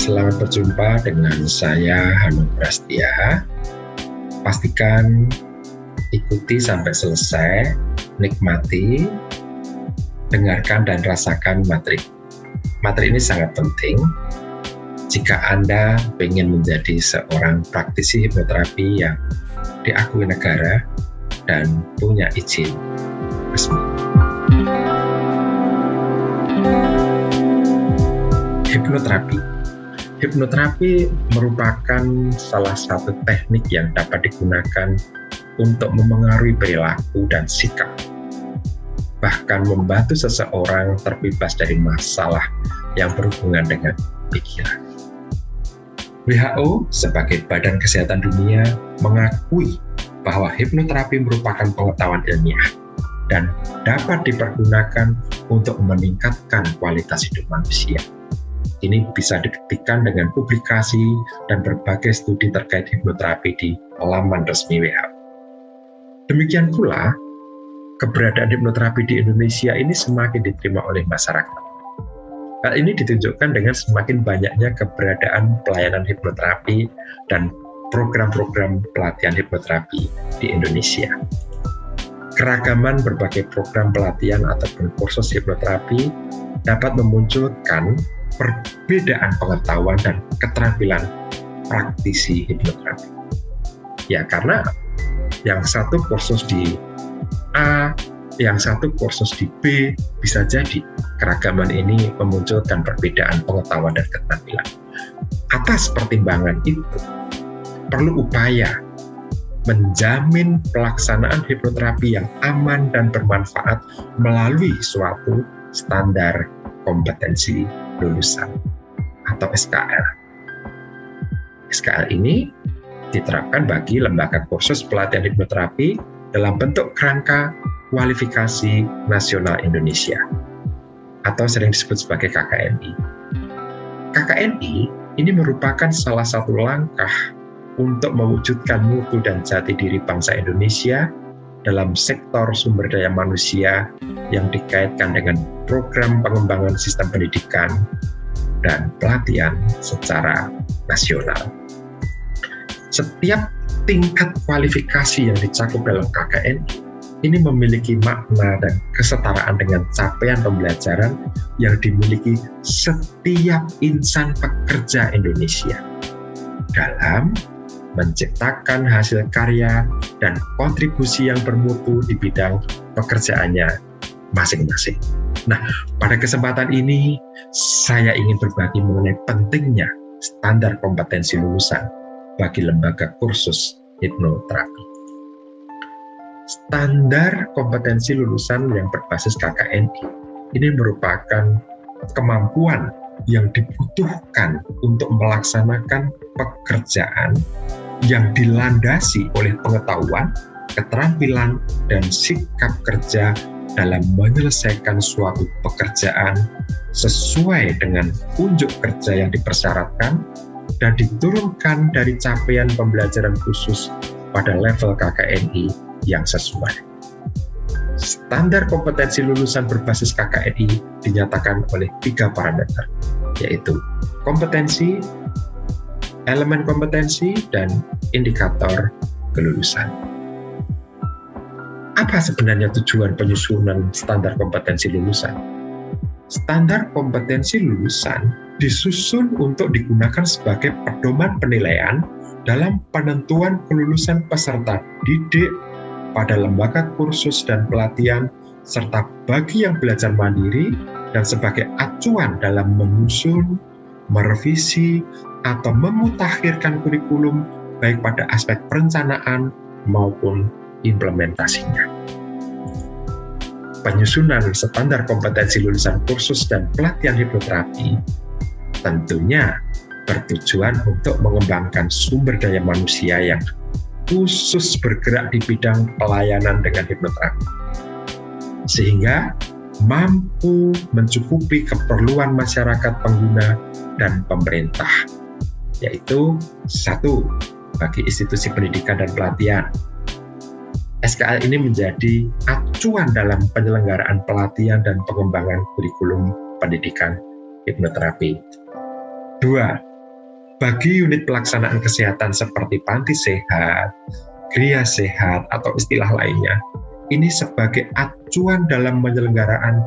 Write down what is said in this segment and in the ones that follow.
Selamat berjumpa dengan saya Hanung Prastia. Pastikan ikuti sampai selesai, nikmati, dengarkan dan rasakan materi. Materi ini sangat penting jika Anda ingin menjadi seorang praktisi hipnoterapi yang diakui negara dan punya izin resmi. Hipnoterapi merupakan salah satu teknik yang dapat digunakan untuk memengaruhi perilaku dan sikap, bahkan membantu seseorang terbebas dari masalah yang berhubungan dengan pikiran. WHO sebagai Badan Kesehatan Dunia mengakui bahwa hipnoterapi merupakan pengetahuan ilmiah dan dapat dipergunakan untuk meningkatkan kualitas hidup manusia. Ini bisa dibuktikan dengan publikasi dan berbagai studi terkait hipnoterapi di laman resmi WHO. Demikian pula, keberadaan hipnoterapi di Indonesia ini semakin diterima oleh masyarakat. Hal ini ditunjukkan dengan semakin banyaknya keberadaan pelayanan hipnoterapi dan program-program pelatihan hipnoterapi di Indonesia. Keragaman berbagai program pelatihan ataupun kursus hipnoterapi dapat memunculkan perbedaan pengetahuan dan keterampilan praktisi hipnoterapi. Ya, karena yang satu kursus di A, yang satu kursus di B, bisa jadi keragaman ini memunculkan perbedaan pengetahuan dan keterampilan. Atas pertimbangan itu, perlu upaya menjamin pelaksanaan hipnoterapi yang aman dan bermanfaat melalui suatu standar kompetensi lulusan atau SKL. SKL ini diterapkan bagi lembaga kursus pelatihan hipnoterapi dalam bentuk kerangka kualifikasi nasional Indonesia atau sering disebut sebagai KKNI. KKNI ini merupakan salah satu langkah untuk mewujudkan mutu dan jati diri bangsa Indonesia dalam sektor sumber daya manusia yang dikaitkan dengan program pengembangan sistem pendidikan dan pelatihan secara nasional. Setiap tingkat kualifikasi yang dicakup dalam KKNI ini memiliki makna dan kesetaraan dengan capaian pembelajaran yang dimiliki setiap insan pekerja Indonesia dalam menciptakan hasil karya dan kontribusi yang bermutu di bidang pekerjaannya masing-masing. Nah, pada kesempatan ini saya ingin berbagi mengenai pentingnya standar kompetensi lulusan bagi lembaga kursus hipnoterapi. Standar kompetensi lulusan yang berbasis KKNI ini merupakan kemampuan yang dibutuhkan untuk melaksanakan pekerjaan yang dilandasi oleh pengetahuan, keterampilan, dan sikap kerja dalam menyelesaikan suatu pekerjaan sesuai dengan unjuk kerja yang dipersyaratkan dan diturunkan dari capaian pembelajaran khusus pada level KKNI yang sesuai. Standar kompetensi lulusan berbasis KKNI dinyatakan oleh 3 parameter, yaitu kompetensi, elemen kompetensi, dan indikator kelulusan. Apa sebenarnya tujuan penyusunan standar kompetensi lulusan? Standar kompetensi lulusan disusun untuk digunakan sebagai pedoman penilaian dalam penentuan kelulusan peserta didik pada lembaga kursus dan pelatihan, serta bagi yang belajar mandiri, dan sebagai acuan dalam menyusun, merevisi, atau memutakhirkan kurikulum baik pada aspek perencanaan maupun implementasinya. Penyusunan standar kompetensi lulusan kursus dan pelatihan hipnoterapi tentunya bertujuan untuk mengembangkan sumber daya manusia yang khusus bergerak di bidang pelayanan dengan hipnoterapi, sehingga mampu mencukupi keperluan masyarakat pengguna dan pemerintah, yaitu 1. Bagi institusi pendidikan dan pelatihan. SKL ini menjadi acuan dalam penyelenggaraan pelatihan dan pengembangan kurikulum pendidikan hipnoterapi. 2. Bagi unit pelaksanaan kesehatan seperti panti sehat, gria sehat, atau istilah lainnya, ini sebagai acuan dalam penyelenggaraan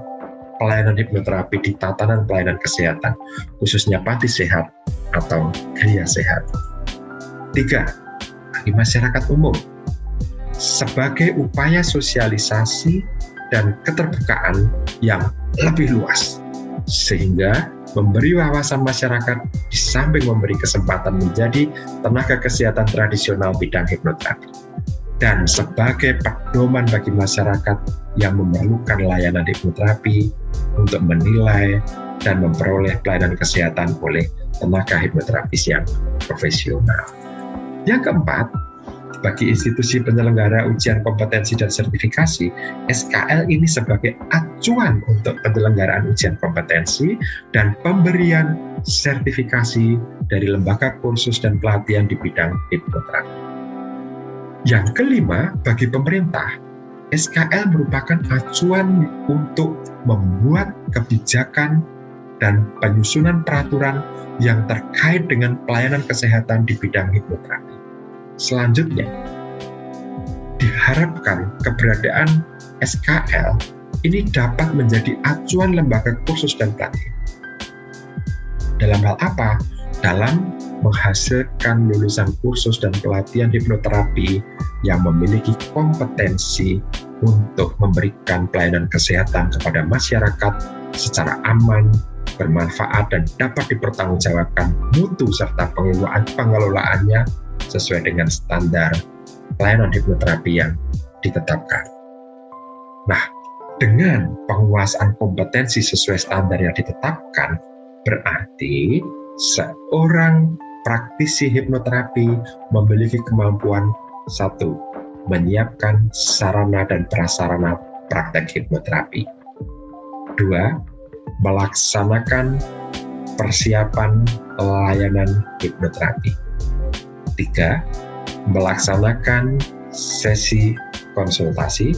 pelayanan hipnoterapi di tatanan pelayanan kesehatan, khususnya panti sehat atau gria sehat. 3. Bagi masyarakat umum, sebagai upaya sosialisasi dan keterbukaan yang lebih luas, sehingga memberi wawasan masyarakat di samping memberi kesempatan menjadi tenaga kesehatan tradisional bidang hipnoterapi, dan sebagai pedoman bagi masyarakat yang memerlukan layanan hipnoterapi untuk menilai dan memperoleh pelayanan kesehatan oleh tenaga hipnoterapis yang profesional. Yang keempat, bagi institusi penyelenggara ujian kompetensi dan sertifikasi, SKL ini sebagai acuan untuk penyelenggaraan ujian kompetensi dan pemberian sertifikasi dari lembaga kursus dan pelatihan di bidang hipnoterapi. Yang kelima, bagi pemerintah, SKL merupakan acuan untuk membuat kebijakan dan penyusunan peraturan yang terkait dengan pelayanan kesehatan di bidang hipnoterapi. Selanjutnya, diharapkan keberadaan SKL ini dapat menjadi acuan lembaga kursus dan pelatihan. Dalam hal apa? Dalam menghasilkan lulusan kursus dan pelatihan hipnoterapi yang memiliki kompetensi untuk memberikan pelayanan kesehatan kepada masyarakat secara aman, bermanfaat, dan dapat dipertanggungjawabkan mutu serta pengelolaannya sesuai dengan standar pelayanan hipnoterapi yang ditetapkan. Nah, dengan penguasaan kompetensi sesuai standar yang ditetapkan, berarti seorang praktisi hipnoterapi memiliki kemampuan 1. Menyiapkan sarana dan prasarana praktek hipnoterapi. 2. Melaksanakan persiapan layanan hipnoterapi. 3. Melaksanakan sesi konsultasi.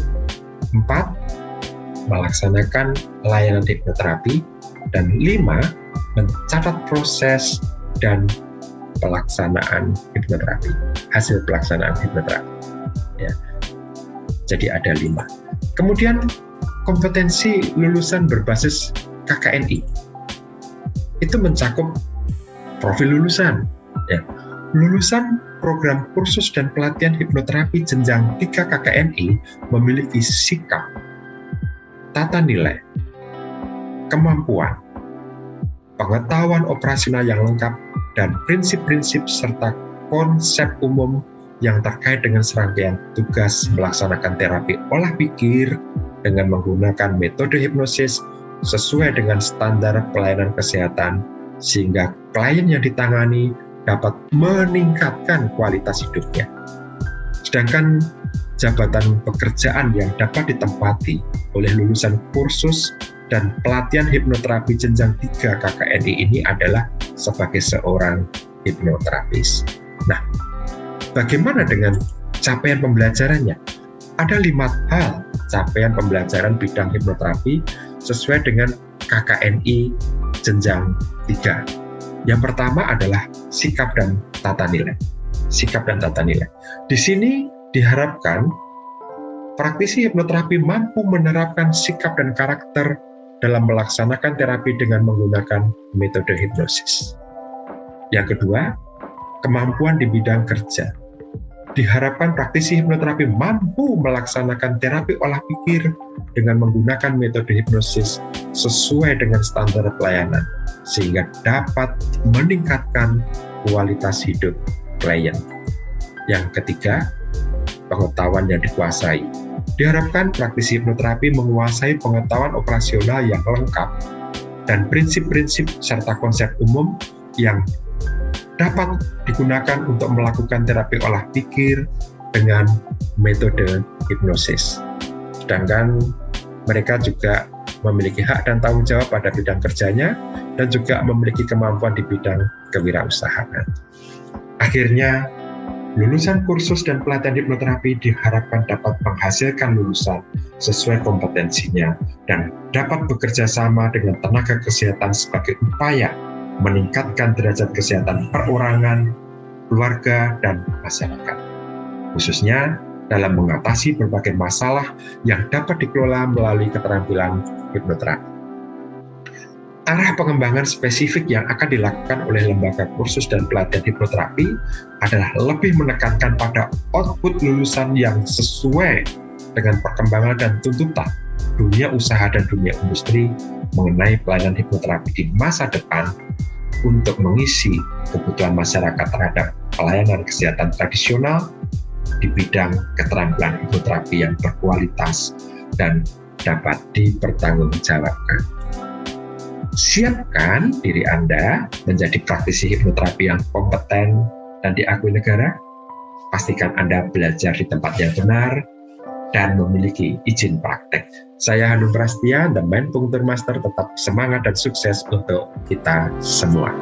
4. Melaksanakan layanan hipnoterapi. Dan 5. Mencatat proses dan pelaksanaan hipnoterapi, hasil pelaksanaan hipnoterapi. Ya. Jadi ada 5. Kemudian kompetensi lulusan berbasis KKNI itu mencakup profil lulusan. Ya. Lulusan program kursus dan pelatihan hipnoterapi jenjang 3 KKNI memiliki sikap, tata nilai, kemampuan, pengetahuan operasional yang lengkap, dan prinsip-prinsip serta konsep umum yang terkait dengan serangkaian tugas melaksanakan terapi olah pikir dengan menggunakan metode hipnosis sesuai dengan standar pelayanan kesehatan, sehingga klien yang ditangani dapat meningkatkan kualitas hidupnya. Sedangkan jabatan pekerjaan yang dapat ditempati oleh lulusan kursus dan pelatihan hipnoterapi jenjang 3 KKNI ini adalah sebagai seorang hipnoterapis. Nah, bagaimana dengan capaian pembelajarannya? Ada 5 hal capaian pembelajaran bidang hipnoterapi sesuai dengan KKNI jenjang 3. Yang pertama adalah sikap dan tata nilai. Sikap dan tata nilai. Di sini diharapkan praktisi hipnoterapi mampu menerapkan sikap dan karakter dalam melaksanakan terapi dengan menggunakan metode hipnosis. Yang kedua, kemampuan di bidang kerja. Diharapkan praktisi hipnoterapi mampu melaksanakan terapi olah pikir dengan menggunakan metode hipnosis sesuai dengan standar pelayanan, sehingga dapat meningkatkan kualitas hidup klien. Yang ketiga, pengetahuan yang dikuasai. Diharapkan praktisi hipnoterapi menguasai pengetahuan operasional yang lengkap dan prinsip-prinsip serta konsep umum yang dapat digunakan untuk melakukan terapi olah pikir dengan metode hipnosis. Sedangkan mereka juga memiliki hak dan tanggung jawab pada bidang kerjanya dan juga memiliki kemampuan di bidang kewirausahaan. Akhirnya, lulusan kursus dan pelatihan hipnoterapi diharapkan dapat menghasilkan lulusan sesuai kompetensinya dan dapat bekerja sama dengan tenaga kesehatan sebagai upaya meningkatkan derajat kesehatan perorangan, keluarga, dan masyarakat, khususnya dalam mengatasi berbagai masalah yang dapat dikelola melalui keterampilan hipnoterapi. Arah pengembangan spesifik yang akan dilakukan oleh lembaga kursus dan pelatihan hipnoterapi adalah lebih menekankan pada output lulusan yang sesuai dengan perkembangan dan tuntutan dunia usaha dan dunia industri mengenai pelayanan hipnoterapi di masa depan untuk mengisi kebutuhan masyarakat terhadap pelayanan kesehatan tradisional di bidang keterampilan hipnoterapi yang berkualitas dan dapat dipertanggungjawabkan. Siapkan diri Anda menjadi praktisi hipnoterapi yang kompeten dan diakui negara. Pastikan Anda belajar di tempat yang benar dan memiliki izin praktek. Saya Hanum Prastia, The Mind Puncture Master, tetap semangat dan sukses untuk kita semua.